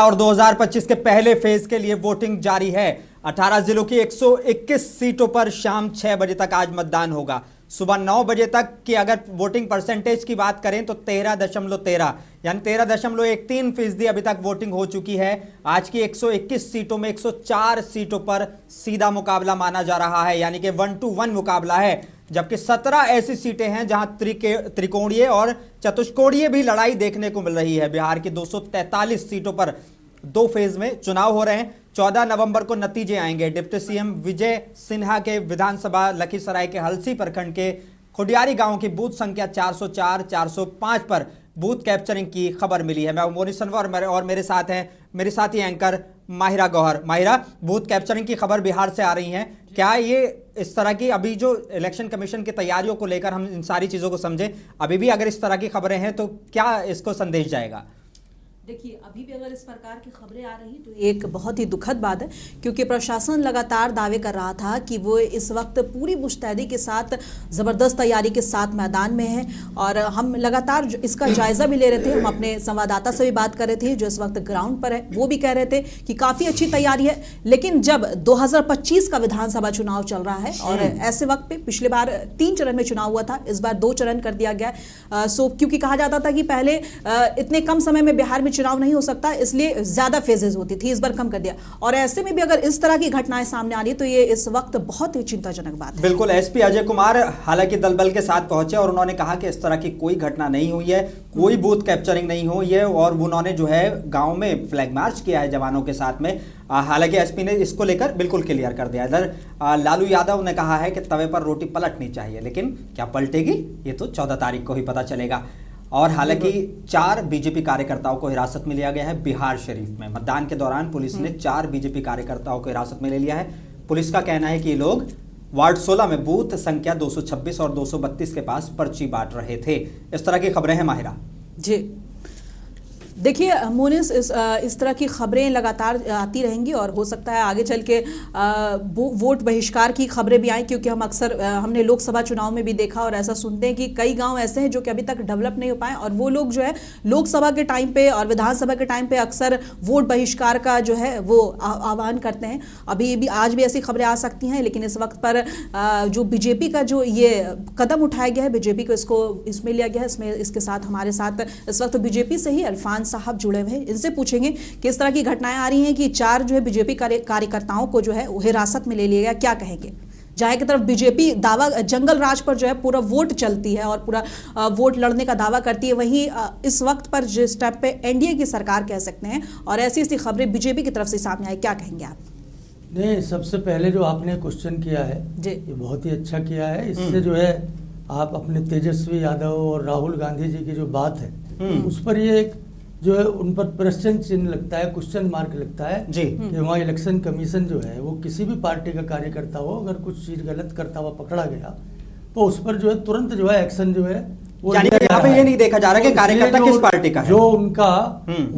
और 2025 के पहले फेज के लिए वोटिंग जारी है। 18 जिलों की 121 सीटों पर शाम 6 बजे तक आज मतदान होगा। सुबह 9 बजे तक की अगर वोटिंग परसेंटेज की बात करें तो 13.13 यानी 13.13% अभी तक वोटिंग हो चुकी है। आज की 121 सीटों में 104 सीटों पर सीधा मुकाबला माना जा रहा है, यानी कि 1 to 1 मुकाबला है, जबकि 17 ऐसी सीटें हैं जहां त्रिकोणीय और चतुष्कोणीय भी लड़ाई देखने को मिल रही है। बिहार की 243 सीटों पर 2 फेज में चुनाव हो रहे हैं। 14 नवंबर को नतीजे आएंगे। डिप्टी सीएम विजय सिन्हा के विधानसभा लखीसराय के हलसी प्रखंड के खुडियारी गांव की बूथ संख्या 404, 405 पर बूथ कैप्चरिंग की खबर मिली है। मैं मोनी सनवर और मेरे साथ हैं मेरे साथी anchor Mahira Gauhar. Mahira, booth capturing की खबर बिहार से आ रही है, क्या ये इस तरह की अभी जो इलेक्शन कमीशन की तैयारियों को लेकर हम इन सारी चीजों को समझें, अभी भी अगर इस तरह की खबरें हैं तो क्या इसको संदेश जाएगा? देखिए, अभी भी अगर इस प्रकार की खबरें आ रही तो एक बहुत ही दुखद बात है, क्योंकि प्रशासन लगातार दावे कर रहा था कि वो इस वक्त पूरी मुस्तैदी के साथ ज़बरदस्त तैयारी के साथ मैदान में है। और हम लगातार इसका जायज़ा भी ले रहे थे। हम अपने संवाददाता से भी बात कर रहे थे जो इस वक्त ग्राउंड पर है, वो भी कह रहे थे कि काफ़ी अच्छी तैयारी है। लेकिन जब 2025 का विधानसभा चुनाव चल रहा है और ऐसे वक्त पे पिछले बार 3 चरण में चुनाव हुआ था, इस बार 2 चरण कर दिया गया। क्योंकि कहा जाता था कि पहले इतने कम समय में बिहार में चुनाव नहीं हो सकता, इसलिए ज्यादा फेजेस होती थी, इस बार कम कर दिया। और ऐसे में भी अगर इस तरह की घटनाएं सामने आ रही तो ये इस वक्त बहुत ही चिंताजनक बात है। बिल्कुल, एसपी अजय कुमार हालांकि दलबल के साथ पहुंचे और उन्होंने कहा कि इस तरह की कोई घटना नहीं हुई है, कोई बूथ कैप्चरिंग नहीं हुई है, और उन्होंने जो है गांव में फ्लैग मार्च किया है जवानों के साथ में। हालांकि एसपी ने इसको लेकर बिल्कुल क्लियर कर दिया। इधर लालू यादव ने कहा है कि तवे पर रोटी पलटनी चाहिए, लेकिन क्या पलटेगी ये तो 14 तारीख को ही पता चलेगा। और हालांकि 4 बीजेपी कार्यकर्ताओं को हिरासत में लिया गया है बिहार शरीफ में। मतदान के दौरान पुलिस ने 4 बीजेपी कार्यकर्ताओं को हिरासत में ले लिया है। पुलिस का कहना है कि ये लोग वार्ड 16 में बूथ संख्या 226 और 232 के पास पर्ची बांट रहे थे। इस तरह की खबरें हैं माहिरा जी। देखिए मोनिस, इस तरह की खबरें लगातार आती रहेंगी और हो सकता है आगे चल के वोट बहिष्कार की खबरें भी आएँ, क्योंकि हमने लोकसभा चुनाव में भी देखा और ऐसा सुनते हैं कि कई गांव ऐसे हैं जो कि अभी तक डेवलप नहीं हो पाए और वो लोग जो है लोकसभा के टाइम पे और विधानसभा के टाइम पे अक्सर वोट बहिष्कार का जो है वो आह्वान करते हैं। अभी भी आज भी ऐसी खबरें आ सकती हैं, लेकिन इस वक्त पर जो बीजेपी का जो ये कदम उठाया गया है, बीजेपी को इसमें लिया गया है। इसके साथ हमारे साथ इस वक्त बीजेपी से ही अल्फान साहब जुड़े हुए हैं। इनसे पूछेंगे कि इस तरह की घटनाएं आ रही हैं कि 4 जो है बीजेपी कार्यकर्ताओं को जो है हिरासत में ले लिया गया, क्या कहेंगे? जहाँ की तरफ बीजेपी दावा जंगल राज पर जो है पूरा वोट चलती है और पूरा वोट लड़ने का दावा करती है, वहीं इस वक्त पर जिस स्टेप पे एनडीए की सरकार कह सकते हैं और ऐसी खबरें बीजेपी की तरफ से सामने आई, क्या कहेंगे आप? नहीं, सबसे पहले जो आपने क्वेश्चन किया है ये बहुत ही अच्छा किया है। इससे जो है आप अपने तेजस्वी यादव और राहुल गांधी जी की जो बात है उस पर ये एक जो है उन पर प्रश्न चिन्ह लगता है, क्वेश्चन मार्क लगता है जी कि वहाँ इलेक्शन कमीशन जो है वो किसी भी पार्टी का कार्यकर्ता हो अगर कुछ चीज गलत करता हुआ पकड़ा गया तो उस पर जो है तुरंत जो है एक्शन जो है वो यहाँ पे ये नहीं देखा जा रहा कि कार्यकर्ता किस पार्टी का है। जो उनका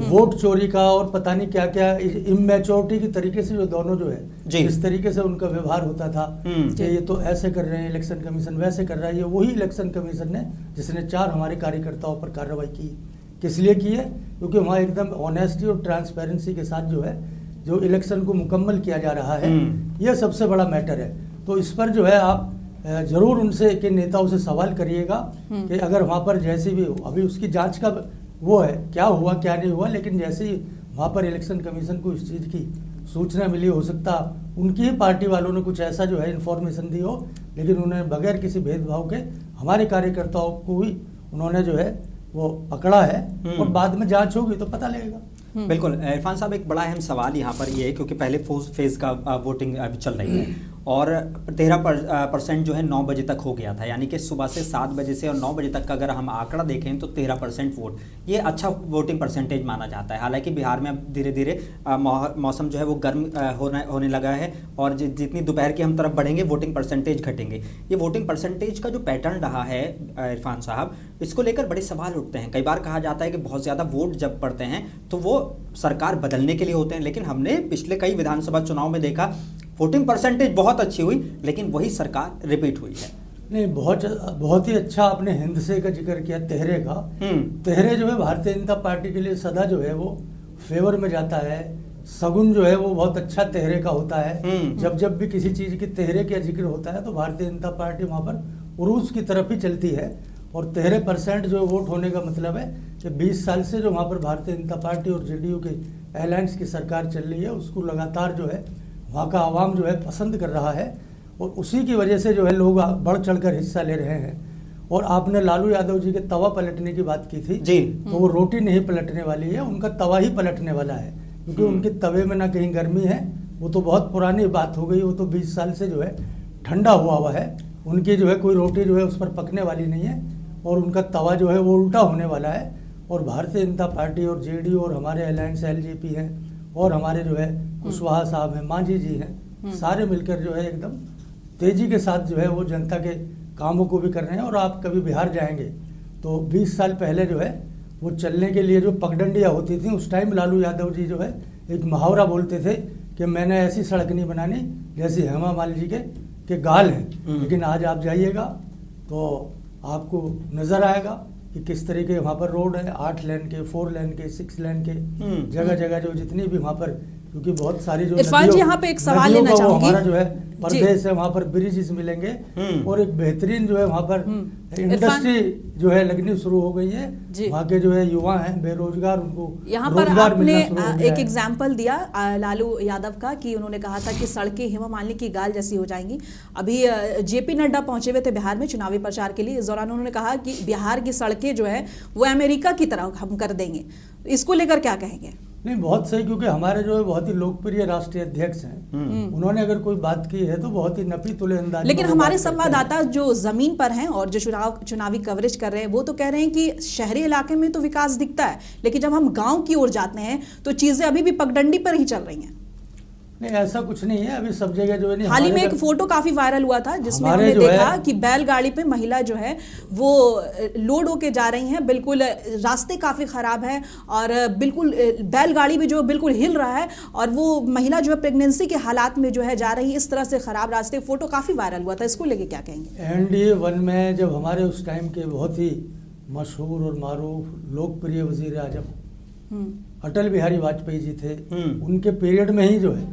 वोट चोरी का और पता नहीं क्या क्या इमेच्योरिटी की तरीके से जो दोनों जो है जिस तरीके से उनका व्यवहार होता था कि ये तो ऐसे कर रहे हैं, इलेक्शन कमीशन वैसे कर रहा है, ये वही इलेक्शन कमीशन ने जिसने 4 हमारे कार्यकर्ताओं पर कार्रवाई की। किस लिए की है? क्योंकि वहाँ एकदम ऑनेस्टी और ट्रांसपेरेंसी के साथ जो है जो इलेक्शन को मुकम्मल किया जा रहा है, यह सबसे बड़ा मैटर है। तो इस पर जो है आप जरूर उनसे के नेताओं से सवाल करिएगा कि अगर वहाँ पर जैसी भी अभी उसकी जांच का वो है क्या हुआ क्या नहीं हुआ, लेकिन जैसे ही वहाँ पर इलेक्शन कमीशन को इस चीज़ की सूचना मिली, हो सकता उनकी ही पार्टी वालों ने कुछ ऐसा जो है इन्फॉर्मेशन दी हो, लेकिन उन्होंने बगैर किसी भेदभाव के हमारे कार्यकर्ताओं को ही उन्होंने जो है वो पकड़ा है और बाद में जांच होगी तो पता लगेगा। बिल्कुल इरफान साहब, एक बड़ा अहम सवाल यहाँ पर ये है क्योंकि पहले फेज का वोटिंग अभी चल रही है और 13% जो है 9 बजे तक हो गया था, यानी कि सुबह से 7 बजे से और 9 बजे तक का अगर हम आंकड़ा देखें तो 13% वोट, ये अच्छा वोटिंग परसेंटेज माना जाता है। हालांकि बिहार में अब धीरे धीरे मौसम जो है वो गर्म होने लगा है और जितनी दोपहर की हम तरफ बढ़ेंगे वोटिंग परसेंटेज घटेंगे। ये वोटिंग परसेंटेज का जो पैटर्न रहा है इरफान साहब, इसको लेकर बड़े सवाल उठते हैं। कई बार कहा जाता है कि बहुत ज़्यादा वोट जब पड़ते हैं तो वो सरकार बदलने के लिए होते हैं, लेकिन हमने पिछले कई विधानसभा चुनाव में देखा वोटिंग परसेंटेज बहुत अच्छी हुई लेकिन वही सरकार रिपीट हुई है। नहीं, बहुत ही अच्छा आपने हिंदसे का जिक्र किया, तेहरे का। तेहरे जो है भारतीय जनता पार्टी के लिए सदा जो है वो फेवर में जाता है। सगुन जो है वो बहुत अच्छा तेहरे का होता है। जब भी किसी चीज़ के तेहरे का जिक्र होता है तो भारतीय जनता पार्टी वहाँ पर उरूज की तरफ ही चलती है। और 13% जो वोट होने का मतलब है कि 20 साल से जो वहाँ पर भारतीय जनता पार्टी और जेडीयू की अलायंस की सरकार चल रही है, उसको लगातार जो है वहाँ का आवाम जो है पसंद कर रहा है। और उसी की वजह से जो है लोग बढ़ चढ़कर हिस्सा ले रहे हैं। और आपने लालू यादव जी के तवा पलटने की बात की थी जी, तो वो रोटी नहीं पलटने वाली है, उनका तवा ही पलटने वाला है। क्योंकि उनके तवे में ना कहीं गर्मी है, वो तो बहुत पुरानी बात हो गई, वो तो 20 साल से जो है ठंडा हुआ है। उनकी जो है कोई रोटी जो है उस पर पकने वाली नहीं है और उनका तवा जो है वो उल्टा होने वाला है। और भारतीय जनता पार्टी और जेडीयू और हमारे अलायंस एलजेपी हैं और हमारे जो है कुशवाहा साहब हैं, मांझी जी हैं, सारे मिलकर जो है एकदम तेजी के साथ जो है वो जनता के कामों को भी कर रहे हैं। और आप कभी बिहार जाएंगे तो 20 साल पहले जो है वो चलने के लिए जो पगडंडियाँ होती थी, उस टाइम लालू यादव जी जो है एक मुहावरा बोलते थे कि मैंने ऐसी सड़क नहीं बनानी जैसी हेमा मालिनी के गाल हैं। लेकिन आज आप जाइएगा तो आपको नज़र आएगा कि किस तरीके वहाँ पर रोड है, 8 लेन के, 4 लेन के, 6 लेन के, जगह जगह जो जितनी भी वहाँ पर, क्योंकि बहुत सारी जो इरफान जी यहाँ पे एक सवाल लेना चाहूंगी। हमारा जो है प्रदेश है, वहाँ पर ब्रिजेस मिलेंगे और एक बेहतरीन जो है वहाँ पर इंडस्ट्री जो है लगनी शुरू हो गई है। वहाँ के जो है युवा हैं बेरोजगार, उनको यहाँ पर आपने एक एग्जाम्पल दिया लालू यादव का कि उन्होंने कहा था कि सड़कें हेमा मालिनी की गाल जैसी हो जाएंगी। अभी जेपी नड्डा पहुंचे हुए थे बिहार में चुनावी प्रचार के लिए। इस दौरान उन्होंने कहा कि बिहार की सड़कें जो है वो अमेरिका की तरह हम कर देंगे। इसको लेकर क्या कहेंगे? नहीं, बहुत सही, क्योंकि हमारे जो है बहुत ही लोकप्रिय राष्ट्रीय अध्यक्ष हैं, उन्होंने अगर कोई बात की है तो बहुत ही नपी तुले अंदाज। लेकिन हमारे संवाददाता जो जमीन पर हैं और जो चुनावी कवरेज कर रहे हैं वो तो कह रहे हैं कि शहरी इलाके में तो विकास दिखता है, लेकिन जब हम गांव की ओर जाते हैं तो चीजें अभी भी पगडंडी पर ही चल रही हैं। नहीं, ऐसा कुछ नहीं है। अभी सब जगह जो है हाल ही में एक फोटो काफी वायरल हुआ था जिसमें हमने देखा कि बैलगाड़ी पे महिला जो है वो लोड होके जा रही हैं। बिल्कुल रास्ते काफी खराब है और बिल्कुल बैलगाड़ी भी जो बिल्कुल हिल रहा है और वो महिला जो है प्रेगनेंसी के हालात में जो है जा रही है। इस तरह से खराब रास्ते, फोटो काफी वायरल हुआ था। इसको लेके क्या कहेंगे? NDA 1 में जब हमारे उस टाइम के बहुत ही मशहूर और मारूफ लोकप्रिय वजीर आजम अटल बिहारी वाजपेयी जी थे, उनके पीरियड में ही जो है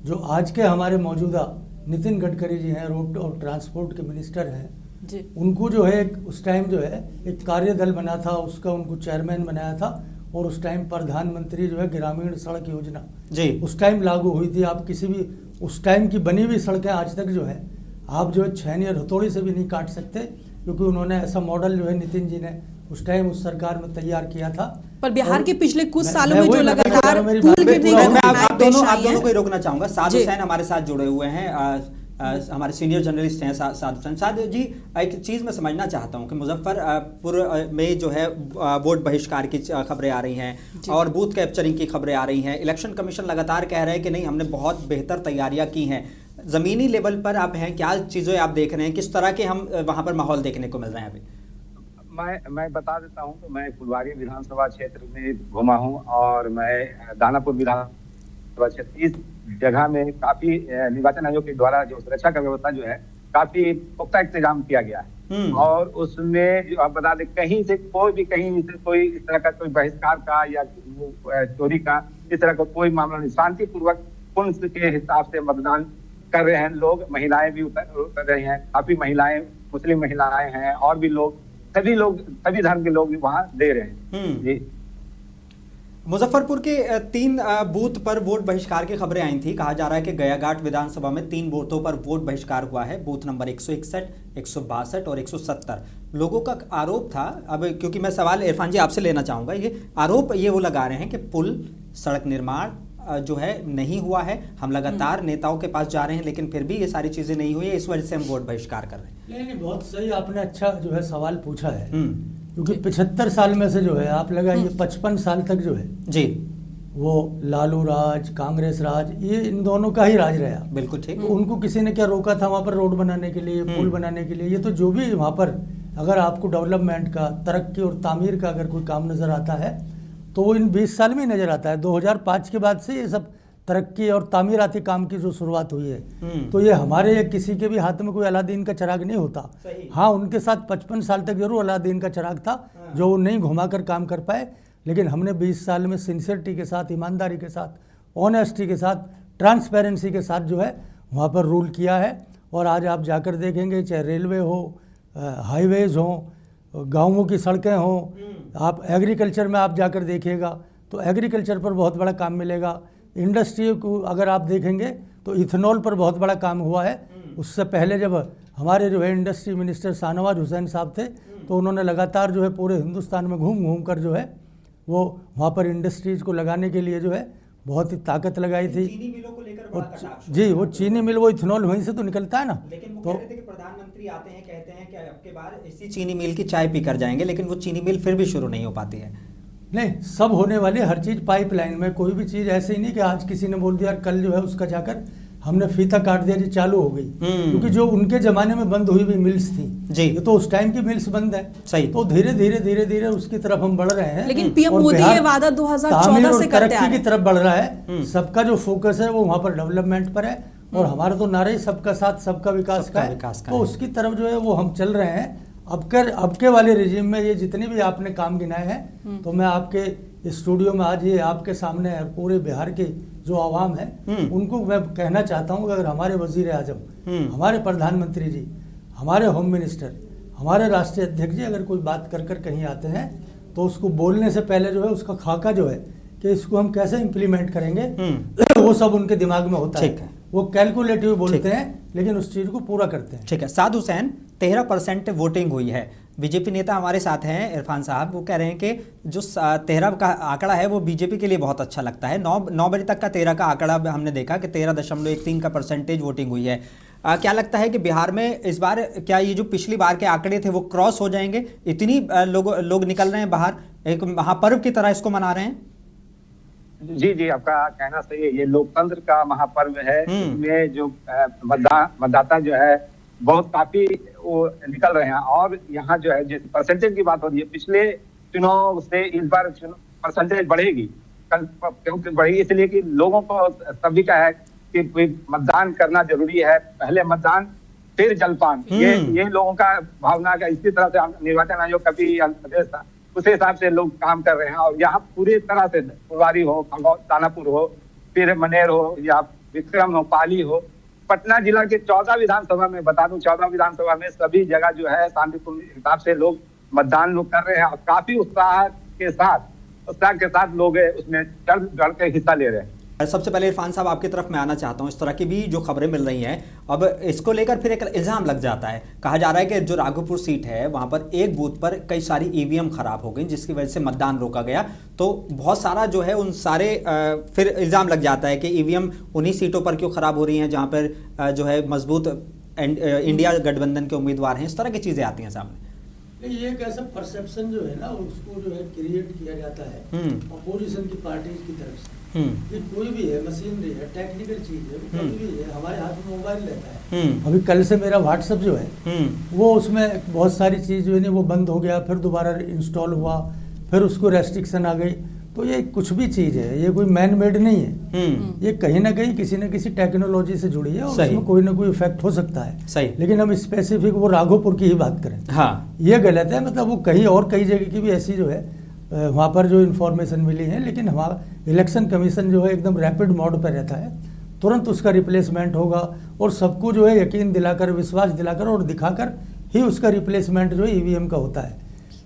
जो आज के हमारे मौजूदा नितिन गडकरी जी हैं, रोड और ट्रांसपोर्ट के मिनिस्टर हैं, उनको जो है उस टाइम जो है एक कार्यदल बना था, उसका उनको चेयरमैन बनाया था। और उस टाइम प्रधानमंत्री जो है ग्रामीण सड़क योजना उस टाइम लागू हुई थी। आप किसी भी उस टाइम की बनी हुई सड़कें आज तक जो है आप जो है छेनी और हथौड़ी से भी नहीं काट सकते, क्योंकि उन्होंने ऐसा मॉडल जो है नितिन जी ने उस टाइम उस सरकार में तैयार किया था। पर बिहार के पिछले कुछ सालों में जो लगातार पुल गिरने आप दोनों को ही रोकना चाहूंगा। साद हुसैन हमारे साथ जुड़े हुए हैं, हमारे सीनियर जर्नलिस्ट हैं साद हुसैन। साद जी, एक चीज़ मैं समझना चाहता हूं कि मुजफ्फरपुर में जो है वोट बहिष्कार की खबरें आ रही हैं और बूथ कैप्चरिंग की खबरें आ रही हैं। इलेक्शन कमीशन लगातार कह रहे हैं कि नहीं, हमने बहुत बेहतर तैयारियां की हैं। ज़मीनी लेवल पर आप हैं, क्या चीज़ें आप देख रहे हैं, किस तरह के हम वहाँ पर माहौल देखने को मिल रहे हैं अभी? मैं बता देता हूं कि मैं फुलवारी विधानसभा क्षेत्र में घुमा हूं और मैं दानापुर विधानसभा क्षेत्र, इस जगह में काफी निर्वाचन आयोग के द्वारा जो सुरक्षा का व्यवस्था जो है काफी पुख्ता इंतजाम किया गया है। और उसमें जो आप बता दें, कहीं से कोई इस तरह का कोई बहिष्कार का या चोरी का इस तरह का कोई मामला नहीं। शांतिपूर्वक पुलिस के हिसाब से मतदान कर रहे हैं लोग। महिलाएं भी उतर रही हैं, काफी महिलाएं, मुस्लिम महिलाएं हैं और भी लोग, सभी धर्म के लोग भी वहां दे रहे हैं। जी, मुजफ्फरपुर के 3 बूथ पर वोट बहिष्कार की खबरें आई थी। कहा जा रहा है कि गयाघाट विधानसभा में 3 बूथों पर वोट बहिष्कार हुआ है। बूथ नंबर 161, 162 और 170। लोगों का आरोप था, अब क्योंकि मैं सवाल इरफान जी आपसे लेना चाहूँगा, ये आरोप वो लगा रहे हैं कि पुल, सड़क निर्माण जो है नहीं हुआ है। हम लगातार नेताओं के पास जा रहे हैं लेकिन फिर भी ये सारी चीज़ें नहीं हुई है, इस वजह से हम वोट बहिष्कार कर रहे हैं। नहीं, बहुत सही आपने अच्छा जो है सवाल पूछा है, क्योंकि 75 साल में से जो है आप लगाइए 55 साल तक जो है जी वो लालू राज, कांग्रेस राज, ये इन दोनों का ही राज रहा। बिल्कुल ठीक। तो उनको किसी ने क्या रोका था वहाँ पर रोड बनाने के लिए, पुल बनाने के लिए? ये तो जो भी वहाँ पर अगर आपको डेवलपमेंट का, तरक्की और तामीर का अगर कोई काम नज़र आता है तो वो इन 20 साल में नज़र आता है। 2005 के बाद से ये सब तरक्की और तामीराती काम की जो शुरुआत हुई है, तो ये हमारे किसी के भी हाथ में कोई अलादीन का चिराग नहीं होता। हाँ, उनके साथ 55 साल तक जरूर अलादीन का चिराग था जो वो नहीं घुमा कर काम कर पाए। लेकिन हमने 20 साल में सिंसियरिटी के साथ, ईमानदारी के साथ, ऑनेस्टी के साथ, ट्रांसपेरेंसी के साथ जो है वहाँ पर रूल किया है। और आज आप जाकर देखेंगे, चाहे रेलवे हो, हाईवेज़ हो, गाँवों की सड़कें हों, आप एग्रीकल्चर में आप जाकर देखिएगा तो एग्रीकल्चर पर बहुत बड़ा काम मिलेगा। इंडस्ट्री को अगर आप देखेंगे तो इथेनॉल पर बहुत बड़ा काम हुआ है। उससे पहले जब हमारे जो है इंडस्ट्री मिनिस्टर शाहनवाज हुसैन साहब थे तो उन्होंने लगातार जो है पूरे हिंदुस्तान में घूम घूम कर जो है वो वहाँ पर इंडस्ट्रीज़ को लगाने के लिए जो है बहुत ही ताकत लगाई थी। चीनी मिलों को लेकर और बड़ा कटाक्ष जी, वो चीनी मिल, वो इथेनॉल वहीं से तो निकलता है ना। लेकिन वो तो कह रहे थे कि प्रधानमंत्री आते हैं, कहते हैं कि अब के बार इसी चीनी मिल की चाय पी कर जाएंगे, लेकिन वो चीनी मिल फिर भी शुरू नहीं हो पाती है। नहीं, सब होने वाली हर चीज़ पाइपलाइन में, कोई भी चीज़ ऐसे ही नहीं कि आज किसी ने बोल दिया कल जो है उसका जाकर हमने फीता काट दिया जी चालू हो गई। क्योंकि जो उनके ज़माने में बंद हुई हुई मिल्स थी जी, ये तो उस टाइम की मिल्स बंद है। सही। तो धीरे धीरे धीरे धीरे उसकी तरफ हम बढ़ रहे हैं। लेकिन पीएम और मोदी बिहार ये वादा 2014 तामीर से और करते आ तरक्की रहे की तरफ बढ़ रहा है। सबका जो फोकस है वो वहाँ पर डेवलपमेंट पर है और हमारा तो नारा ही सबका साथ सबका विकास का है। तो उसकी तरफ जो है वो हम चल रहे हैं। अब के वाले रिजीम में ये जितने भी आपने काम गिनाए हैं तो मैं आपके स्टूडियो में आज ये आपके सामने है, पूरे बिहार के जो आवाम है उनको मैं कहना चाहता हूँ कि अगर हमारे वजीर आजम, हमारे प्रधानमंत्री जी, हमारे होम मिनिस्टर, हमारे राष्ट्रीय अध्यक्ष जी अगर कोई बात कर कर कहीं आते हैं तो उसको बोलने से पहले जो है उसका खाका जो है कि इसको हम कैसे इम्प्लीमेंट करेंगे वो सब उनके दिमाग में होता है। वो कैलकुलेटिव बोलते हैं लेकिन उस चीज़ को पूरा करते हैं। ठीक है। साद हुसैन, 13% वोटिंग हुई है। बीजेपी नेता हमारे साथ हैं इरफान साहब, वो कह रहे हैं कि जो 13 का आंकड़ा है वो बीजेपी के लिए बहुत अच्छा लगता है। 9 बजे तक का 13 का आंकड़ा हमने देखा कि 13.13 का परसेंटेज वोटिंग हुई है। क्या लगता है कि बिहार में इस बार क्या ये जो पिछली बार के आंकड़े थे वो क्रॉस हो जाएंगे? इतनी लोग निकल रहे हैं बाहर, एक महापर्व की तरह इसको मना रहे हैं। जी जी, आपका कहना सही है। ये लोकतंत्र का महापर्व है। इसमें जो मतदाता जो है बहुत काफी वो निकल रहे हैं और यहाँ जो है जिस परसेंटेज की बात हो रही है पिछले चुनाव से इस बार परसेंटेज बढ़ेगी। क्योंकि बढ़ेगी इसलिए कि लोगों को सभी का है कि मतदान करना जरूरी है, पहले मतदान फिर जलपान। ये लोगों का भावना का इसी तरह से निर्वाचन आयोग का भी आदेश था, उस हिसाब से लोग काम कर रहे हैं। और यहाँ पूरी तरह से फुलवारी हो, दानापुर हो, फिर मनेर हो या विक्रम हो, पाली हो, पटना जिला के 14 विधानसभा में बता दूं 14 विधानसभा में सभी जगह जो है शांतिपूर्ण हिसाब से लोग मतदान लोग कर रहे हैं और काफी उत्साह के साथ लोग उसमें चढ़ के हिस्सा ले रहे हैं। सबसे पहले इरफान साहब आपकी तरफ मैं आना चाहता हूं। इस तरह की भी जो खबरें मिल रही हैं, अब इसको लेकर फिर एक इल्ज़ाम लग जाता है। कहा जा रहा है कि जो राघोपुर सीट है वहां पर एक बूथ पर कई सारी ईवीएम खराब हो गई जिसकी वजह से मतदान रोका गया। तो बहुत सारा जो है उन सारे फिर इल्ज़ाम लग जाता है कि ईवीएम उन्हीं सीटों पर क्यों खराब हो रही हैं जहाँ पर जो है मजबूत इंडिया गठबंधन के उम्मीदवार हैं। इस तरह की चीज़ें आती हैं सामने। ये एक ऐसा परसेप्शन जो है ना उसको जो है क्रिएट किया जाता है अपोजिशन की पार्टीज की तरफ से कि कोई भी है, मशीनरी है, टेक्निकल चीज है, कभी भी है, हमारे हाथ में मोबाइल रहता है। अभी कल से मेरा व्हाट्सएप जो है वो उसमें बहुत सारी चीज जो है वो बंद हो गया, फिर दोबारा इंस्टॉल हुआ, फिर उसको रेस्ट्रिक्शन आ गई। तो ये कुछ भी चीज है, ये कोई मैन मेड नहीं है, ये कहीं ना कहीं किसी न किसी टेक्नोलॉजी से जुड़ी है और उसमें कोई ना कोई इफेक्ट हो सकता है। सही। लेकिन हम स्पेसिफिक वो राघोपुर की ही बात करें, हाँ ये गलत है। मतलब वो कहीं और कई जगह की भी ऐसी जो है वहाँ पर जो इन्फॉर्मेशन मिली है, लेकिन हमारा इलेक्शन कमीशन जो है एकदम रैपिड मोड पर रहता है, तुरंत उसका रिप्लेसमेंट होगा और सबको जो है यकीन दिलाकर, विश्वास दिलाकर और दिखाकर ही उसका रिप्लेसमेंट जो है ईवीएम का होता है।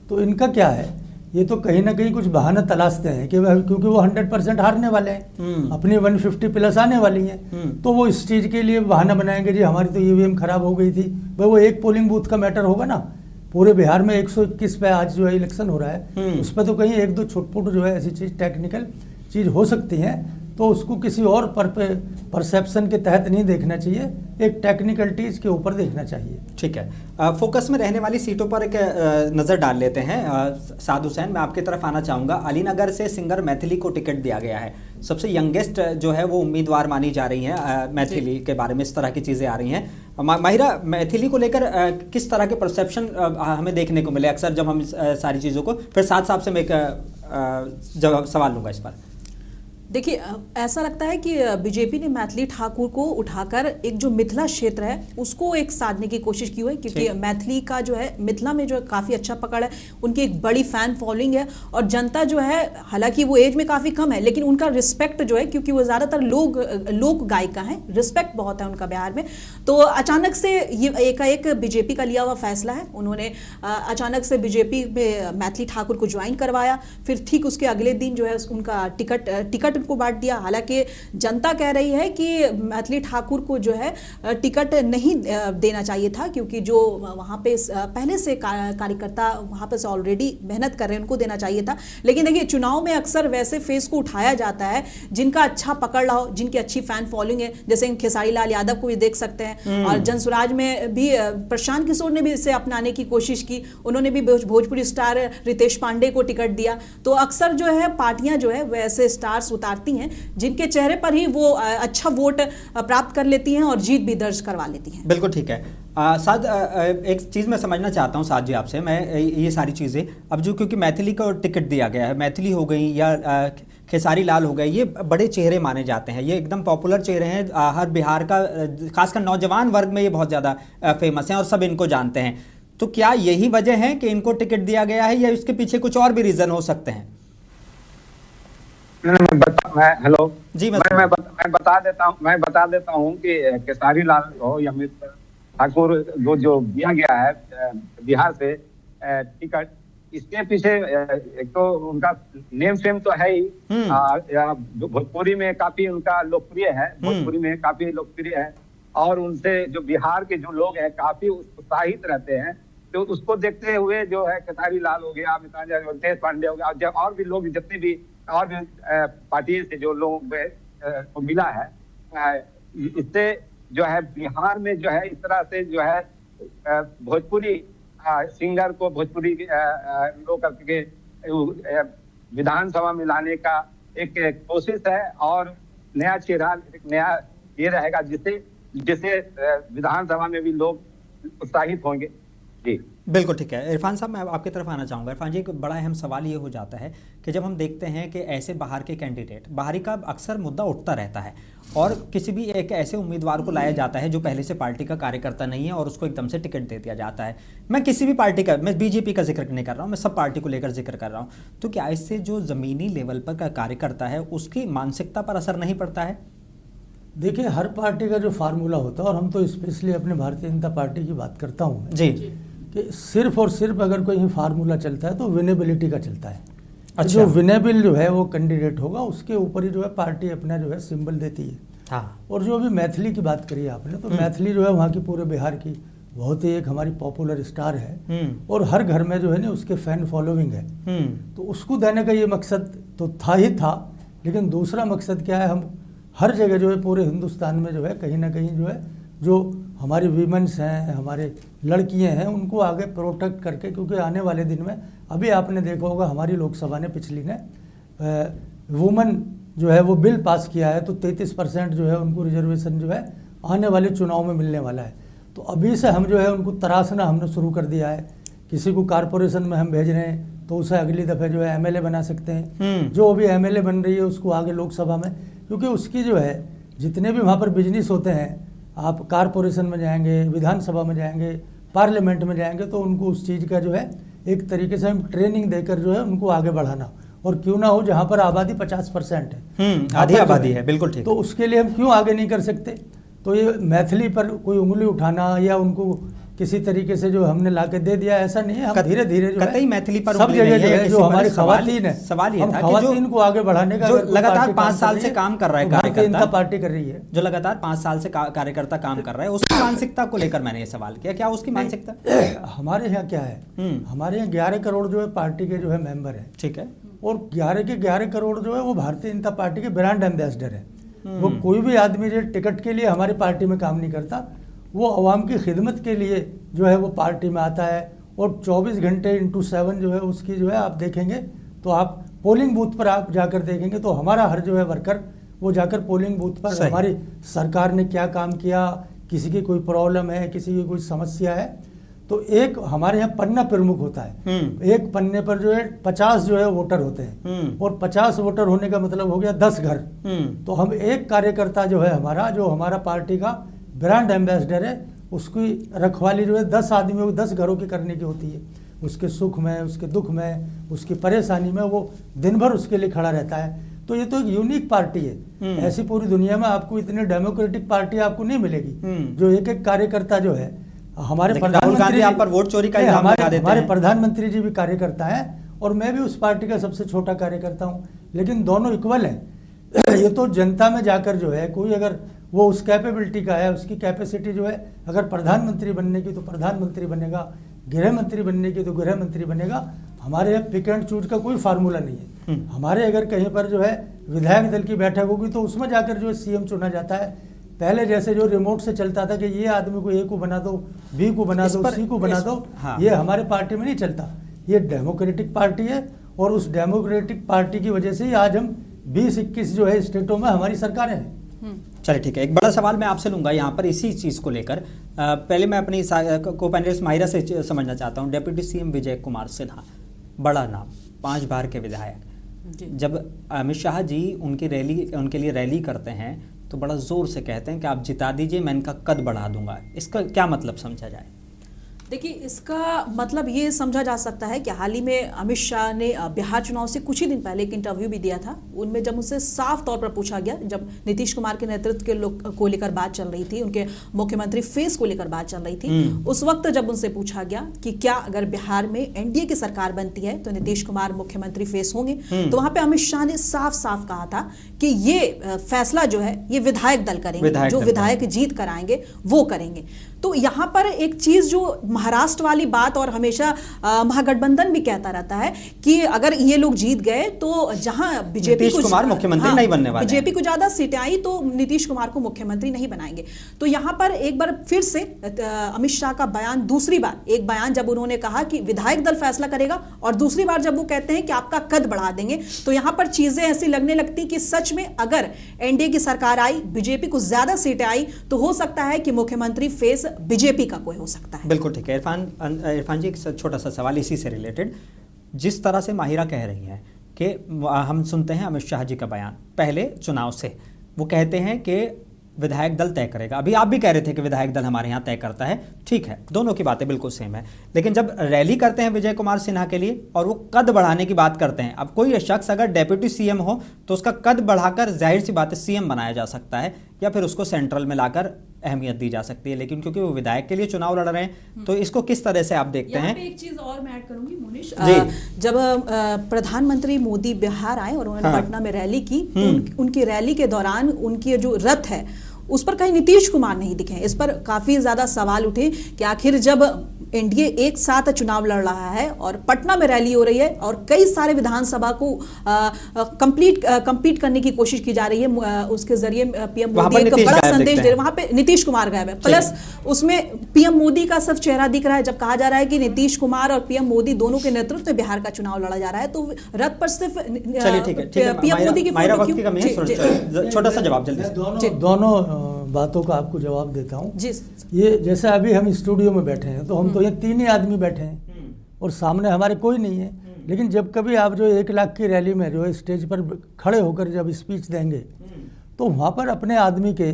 तो इनका क्या है, ये तो कहीं ना कहीं कुछ बहाना तलाशते हैं कि क्योंकि वो 100% हारने वाले हैं, अपनी 150 प्लस आने वाली हैं, तो वो इस चीज़ के लिए बहाना बनाएंगे जी हमारी तो ईवीएम खराब हो गई थी। भाई वो एक पोलिंग बूथ का मैटर होगा ना, पूरे बिहार में 121 पे आज जो है इलेक्शन हो रहा है, उस पर तो कहीं एक दो छुटपुट जो है ऐसी चीज़ टेक्निकल चीज़ हो सकती है, तो उसको किसी और परसेप्शन के तहत नहीं देखना चाहिए, एक टेक्निकलिटीज़ के ऊपर देखना चाहिए। ठीक है। फोकस में रहने वाली सीटों पर एक नज़र डाल लेते हैं। साद हुसैन, मैं आपकी तरफ आना चाहूँगा। अलीनगर से सिंगर मैथिली को टिकट दिया गया है, सबसे यंगेस्ट जो है वो उम्मीदवार मानी जा रही हैं। मैथिली के बारे में इस तरह की चीज़ें आ रही हैं। माहिरा, मैथिली को लेकर किस तरह के परसेप्शन हमें देखने को मिले अक्सर जब हम सारी चीज़ों को, फिर साथ साहब से मैं एक सवाल लूँगा इस पर। देखिए ऐसा लगता है कि बीजेपी ने मैथिली ठाकुर को उठाकर एक जो मिथिला क्षेत्र है उसको एक साधने की कोशिश की हुई है, क्योंकि मैथिली का जो है मिथिला में जो काफ़ी अच्छा पकड़ है, उनकी एक बड़ी फैन फॉलोइंग है और जनता जो है, हालांकि वो एज में काफ़ी कम है लेकिन उनका रिस्पेक्ट जो है, क्योंकि वो ज़्यादातर लोक गायिका हैं, रिस्पेक्ट बहुत है उनका बिहार में। तो अचानक से ये एकाएक बीजेपी का लिया हुआ फैसला है, उन्होंने अचानक से बीजेपी में मैथिली ठाकुर को ज्वाइन करवाया, फिर ठीक उसके अगले दिन जो है उनका टिकट को बांट दिया। हालांकि जनता कह रही है कि मैथिली ठाकुर को जो है टिकट नहीं देना चाहिए था, क्योंकि जो वहां पे पहले से कार्यकर्ता वहां पे से ऑलरेडी मेहनत कर रहे हैं, उनको देना चाहिए था। लेकिन देखिए चुनाव में अक्सर वैसे फेस को उठाया जाता है जिनका अच्छा पकड़ रहा हो, जिनकी अच्छी फैन फॉलोइंग है, जैसे खेसारी लाल यादव को भी देख सकते हैं और जनसुराज में भी प्रशांत किशोर ने भी इसे अपनाने की कोशिश की, उन्होंने भी भोजपुरी स्टार रितेश पांडे को टिकट दिया। तो अक्सर जो है पार्टियां जो है वैसे स्टार्स उतारती हैं जिनके चेहरे पर ही वो अच्छा वोट प्राप्त कर लेती हैं और जीत भी दर्ज करवा लेती हैं। बिल्कुल ठीक है। साद, एक चीज़ मैं समझना चाहता हूँ साद जी आपसे, मैं ये सारी चीज़ें अब जो क्योंकि मैथिली को टिकट दिया गया है, मैथिली हो गई या खेसारी लाल हो गए, ये बड़े चेहरे माने जाते हैं, ये एकदम पॉपुलर चेहरे हैं, हर बिहार का खासकर नौजवान वर्ग में ये बहुत ज़्यादा फेमस हैं और सब इनको जानते हैं। तो क्या यही वजह है कि इनको टिकट दिया गया है या इसके पीछे कुछ और भी रीज़न हो सकते हैं? हेलो जी, मैं बता देता हूँ कि खेसारी लाल हो या मित्र ठाकुर जो दिया गया है बिहार से टिकट, इसके पीछे एक तो उनका नेम फेम तो है ही, भोजपुरी में काफी उनका लोकप्रिय है, भोजपुरी में काफी लोकप्रिय है और उनसे जो बिहार के जो लोग हैं काफी उत्साहित रहते हैं। तो उसको देखते हुए जो है खेसारी लाल हो गया, रितेश पांडे हो गया और भी लोग, जितने भी और भी पार्टी से जो लोग को मिला है, इससे जो है बिहार में जो है इस तरह से जो है भोजपुरी सिंगर को भोजपुरी लोग करके विधानसभा में लाने का एक कोशिश है और नया चेहरा, एक नया ये रहेगा जिससे विधानसभा में भी लोग उत्साहित होंगे। जी बिल्कुल ठीक है। इरफान साहब, मैं आपकी तरफ आना चाहूँगा। इरफान जी, एक बड़ा अहम सवाल ये हो जाता है कि जब हम देखते हैं कि ऐसे बाहर के कैंडिडेट, बाहरी का अक्सर मुद्दा उठता रहता है और किसी भी एक ऐसे उम्मीदवार को लाया जाता है जो पहले से पार्टी का कार्यकर्ता नहीं है और उसको एकदम से टिकट दे दिया जाता है। मैं किसी भी पार्टी का, मैं बीजेपी का जिक्र नहीं कर रहा हूँ, मैं सब पार्टी को लेकर जिक्र कर रहा हूँ। तो क्या इससे जो ज़मीनी लेवल पर का कार्यकर्ता है उसकी मानसिकता पर असर नहीं पड़ता है? देखिए, हर पार्टी का जो फार्मूला होता है, और हम तो स्पेशली अपने भारतीय जनता पार्टी की बात करता हूँ जी, कि सिर्फ और सिर्फ अगर कोई फार्मूला चलता है तो विनेबिलिटी का चलता है। अच्छा। जो विनेबल जो है वो कैंडिडेट होगा उसके ऊपर ही जो है पार्टी अपना जो है सिंबल देती है। हाँ। और जो अभी मैथिली की बात करी आपने, तो मैथिली जो है वहाँ की पूरे बिहार की बहुत ही एक हमारी पॉपुलर स्टार है और हर घर में जो है ना उसके फैन फॉलोइंग है। तो उसको देने का ये मकसद तो था ही था, लेकिन दूसरा मकसद क्या है, हम हर जगह जो है पूरे हिंदुस्तान में जो है कहीं ना कहीं जो है जो हमारी वीमेंस हैं, हमारे लड़कियां हैं, उनको आगे प्रोटेक्ट करके, क्योंकि आने वाले दिन में अभी आपने देखा होगा हमारी लोकसभा ने पिछली ने वुमेन जो है वो बिल पास किया है, तो 33% जो है उनको रिजर्वेशन जो है आने वाले चुनाव में मिलने वाला है। तो अभी से हम जो है उनको तराशना हमने शुरू कर दिया है। किसी को कारपोरेशन में हम भेज रहे हैं तो उसे अगली दफ़े जो है MLA बना सकते हैं, जो अभी MLA बन रही है उसको आगे लोकसभा में, क्योंकि उसकी जो है जितने भी वहाँ पर बिजनेस होते हैं, आप कारपोरेशन में जाएंगे, विधानसभा में जाएंगे, पार्लियामेंट में जाएंगे, तो उनको उस चीज़ का जो है एक तरीके से हम ट्रेनिंग देकर जो है उनको आगे बढ़ाना, और क्यों ना हो जहाँ पर आबादी 50% है, आधी आबादी है, बिल्कुल ठीक, तो उसके लिए हम क्यों आगे नहीं कर सकते। तो ये मैथिली पर कोई उंगली उठाना या उनको किसी तरीके से जो हमने लाके दे दिया, ऐसा नहीं है। हम धीरे धीरे जो है मैथिली पर सब जगह जो है जो हमारी खवातीन है, सवाल ये था कि जो को आगे बढ़ाने का जो लगातार 5 साल से काम कर रहा है कार्यकर्ता, पार्टी कर रही है, जो लगातार 5 साल से कार्यकर्ता काम कर रहा है, उसकी मानसिकता को लेकर मैंने ये सवाल किया। क्या उसकी मानसिकता हमारे यहाँ क्या है, हमारे यहाँ 11 करोड़ जो है पार्टी के जो है मेंबर है, ठीक है, और 11 के 11 करोड़ जो है वो भारतीय जनता पार्टी के ब्रांड एम्बेसडर है। वो कोई भी आदमी जो टिकट के लिए हमारी पार्टी में काम नहीं करता, वो अवाम की खिदमत के लिए जो है वो पार्टी में आता है, और 24 घंटे × 7 जो है उसकी जो है आप देखेंगे तो आप पोलिंग बूथ पर आप जाकर देखेंगे तो हमारा हर जो है वर्कर वो जाकर पोलिंग बूथ पर हमारी सरकार ने क्या काम किया, किसी की कोई प्रॉब्लम है, किसी की कोई समस्या है, तो एक हमारे यहाँ पन्ना प्रमुख होता है, एक पन्ने पर जो है 50 जो है वोटर होते हैं, और 50 वोटर होने का मतलब हो गया 10 घर। तो हम एक कार्यकर्ता जो है हमारा, जो हमारा पार्टी का ब्रांड एम्बेसडर है, उसकी रखवाली जो है 10 आदमियों 10 घरों की करने की होती है। उसके सुख में, उसके दुख में, उसकी परेशानी में वो दिन भर उसके लिए खड़ा रहता है। तो ये तो एक यूनिक पार्टी है। ऐसी पूरी दुनिया में आपको इतनी डेमोक्रेटिक पार्टी आपको नहीं मिलेगी जो एक एक कार्यकर्ता जो है। हमारे प्रधानमंत्री आप पर वोट चोरी का इल्जाम लगा देते हैं। हमारे प्रधानमंत्री जी भी कार्यकर्ता है और मैं भी उस पार्टी का सबसे छोटा कार्यकर्ता हूँ, लेकिन दोनों इक्वल हैं। ये तो जनता में जाकर जो है कोई अगर वो उस कैपेबिलिटी का है, उसकी कैपेसिटी जो है, अगर प्रधानमंत्री बनने की तो प्रधानमंत्री बनेगा, गृह मंत्री बनने की तो गृह मंत्री बनेगा। हमारे यहाँ पिक एंड चूज का कोई फार्मूला नहीं है। हमारे अगर कहीं पर जो है विधायक दल की बैठक होगी तो उसमें जाकर जो है सीएम चुना जाता है। पहले जैसे जो रिमोट से चलता था कि ये आदमी को ए को बना दो, बी को बना दो, सी को बना दो, ये हमारे पार्टी में नहीं चलता। ये डेमोक्रेटिक पार्टी है और उस डेमोक्रेटिक पार्टी की वजह से ही आज हम 20-21 जो है स्टेटों में हमारी सरकारें हैं। चलिए ठीक है, एक बड़ा सवाल मैं आपसे लूंगा यहाँ पर इसी चीज़ को लेकर। पहले मैं अपनी को पैनलिस्ट माहिरा से समझना चाहता हूँ। डेप्यूटी सीएम विजय कुमार सिन्हा, बड़ा नाम, 5 बार के विधायक, जब अमित शाह जी उनके लिए रैली करते हैं तो बड़ा जोर से कहते हैं कि आप जिता दीजिए, मैं इनका कद बढ़ा दूंगा। इसका क्या मतलब समझा जाए? देखिए, इसका मतलब ये समझा जा सकता है कि हाल ही में अमित शाह ने बिहार चुनाव से कुछ ही दिन पहले एक इंटरव्यू भी दिया था। उनमें जब उनसे साफ तौर पर पूछा गया, जब नीतीश कुमार के नेतृत्व के को लेकर बात चल रही थी, उनके मुख्यमंत्री फेस को लेकर बात चल रही थी, उस वक्त जब उनसे पूछा गया कि क्या अगर बिहार में एनडीए की सरकार बनती है तो नीतीश कुमार मुख्यमंत्री फेस होंगे, तो वहां पर अमित शाह ने साफ साफ कहा था कि ये फैसला जो है ये विधायक दल करेंगे, जो विधायक जीत कर आएंगे वो करेंगे। तो यहाँ पर एक चीज जो महाराष्ट्र वाली बात, और हमेशा महागठबंधन भी कहता रहता है कि अगर ये लोग जीत गए तो जहां बीजेपी को मुख्यमंत्री नहीं बनने वाले, बीजेपी को ज्यादा सीटें आई तो नीतीश कुमार को मुख्यमंत्री नहीं बनाएंगे। तो यहाँ पर एक बार फिर से अमित शाह का बयान, दूसरी बार एक बयान जब उन्होंने कहा कि विधायक दल फैसला करेगा, और दूसरी बार जब वो कहते हैं कि आपका कद बढ़ा देंगे, तो यहाँ पर चीजें ऐसी लगने लगती कि सच में अगर एनडीए की सरकार आई, बीजेपी को ज्यादा सीटें आई, तो हो सकता है कि मुख्यमंत्री फेस बीजेपी का कोई हो सकता है। बिल्कुल ठीक है। इरफान जी, एक छोटा सा सवाल इसी से रिलेटेड। जिस तरह से माहिरा कह रही हैं कि हम सुनते हैं अमित शाह जी का बयान पहले चुनाव से, वो कहते हैं कि विधायक दल तय करेगा। अभी आप भी कह रहे थे कि विधायक दल हमारे यहाँ तय करता है, ठीक है, दोनों की बातें बिल्कुल सेम है। लेकिन जब रैली करते हैं विजय कुमार सिन्हा के लिए और वो कद बढ़ाने की बात करते हैं, अब कोई शख्स अगर डेप्यूटी सीएम हो तो उसका कद बढ़ाकर जाहिर सी बात है सीएम बनाया जा सकता है, या फिर उसको सेंट्रल में लाकर अहमियत दी जा सकती है। लेकिन क्योंकि वो विधायक के लिए चुनाव लड़ रहे हैं, तो इसको किस तरह से आप देखते हैं? एक चीज और मैं ऐड करूंगी मोनिश, जब प्रधानमंत्री मोदी बिहार आए और उन्होंने पटना में रैली की, तो उनकी रैली के दौरान उनकी जो रथ है उस पर कहीं नीतीश कुमार नहीं दिखे। इस पर काफी ज्यादा सवाल उठे कि आखिर जब एनडीए एक साथ चुनाव लड़ रहा है और पटना में रैली हो रही है और कई सारे विधानसभा को कंप्लीट करने की कोशिश की जा रही है, उसके जरिए पीएम मोदी एक बड़ा संदेश दे रहे हैं, वहां पे नीतीश कुमार गायब है। प्लस उसमें पीएम मोदी का सिर्फ चेहरा दिख रहा है। जब कहा जा रहा है कि नीतीश कुमार और पीएम मोदी दोनों के नेतृत्व में बिहार का चुनाव लड़ा जा रहा है, तो रथ पर सिर्फ पीएम मोदी की फोटो क्यों? छोटा सा जवाब जल्दी से। दोनों बातों का आपको जवाब देता हूँ। ये जैसे अभी हम स्टूडियो में बैठे हैं तो हम तो ये 3 ही आदमी बैठे हैं और सामने हमारे कोई नहीं है, लेकिन जब कभी आप जो 1 लाख की रैली में जो है स्टेज पर खड़े होकर जब स्पीच देंगे तो वहाँ पर अपने आदमी के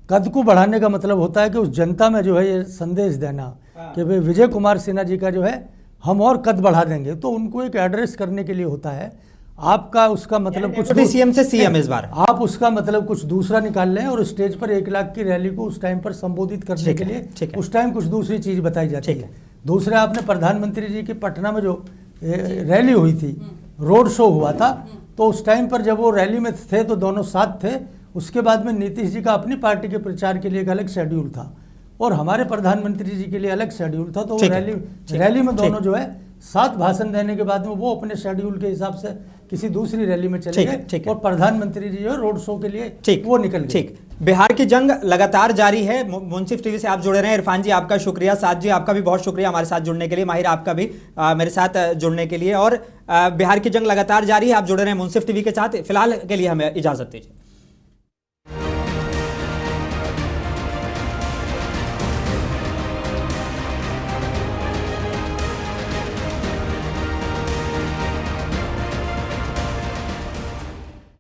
कद को बढ़ाने का मतलब होता है कि उस जनता में जो है ये संदेश देना कि भाई विजय कुमार सिन्हा जी का जो है हम और कद बढ़ा देंगे, तो उनको एक एड्रेस करने के लिए होता है। आपका उसका मतलब कुछ सीएम से सीएम इस बार आप उसका मतलब कुछ दूसरा निकाल लें और स्टेज पर 1 लाख की रैली को उस टाइम पर संबोधित करने के लिए उस टाइम कुछ दूसरी चीज बताई जाती है। दूसरा, आपने प्रधानमंत्री जी की पटना में जो रैली हुई थी, रोड शो हुआ था, तो उस टाइम पर जब वो रैली में थे तो दोनों साथ थे। उसके बाद में नीतीश जी का अपनी पार्टी के प्रचार के लिए एक अलग शेड्यूल था और हमारे प्रधानमंत्री जी के लिए अलग शेड्यूल था। तो रैली में दोनों जो है साथ भाषण देने के बाद में वो अपने शेड्यूल के हिसाब से किसी दूसरी रैली में चले गए और प्रधानमंत्री जी जो रोड शो के लिए वो निकल गए। ठीक, बिहार की जंग लगातार जारी है। मुंसिफ टीवी से आप जुड़े रहे हैं। इरफान जी आपका शुक्रिया, साद जी आपका भी बहुत शुक्रिया हमारे साथ जुड़ने के लिए, माहिर आपका भी मेरे साथ जुड़ने के लिए। और बिहार की जंग लगातार जारी है, आप जुड़े रहे हैं मुंसिफ टीवी के साथ। फिलहाल के लिए हमें इजाजत दीजिए।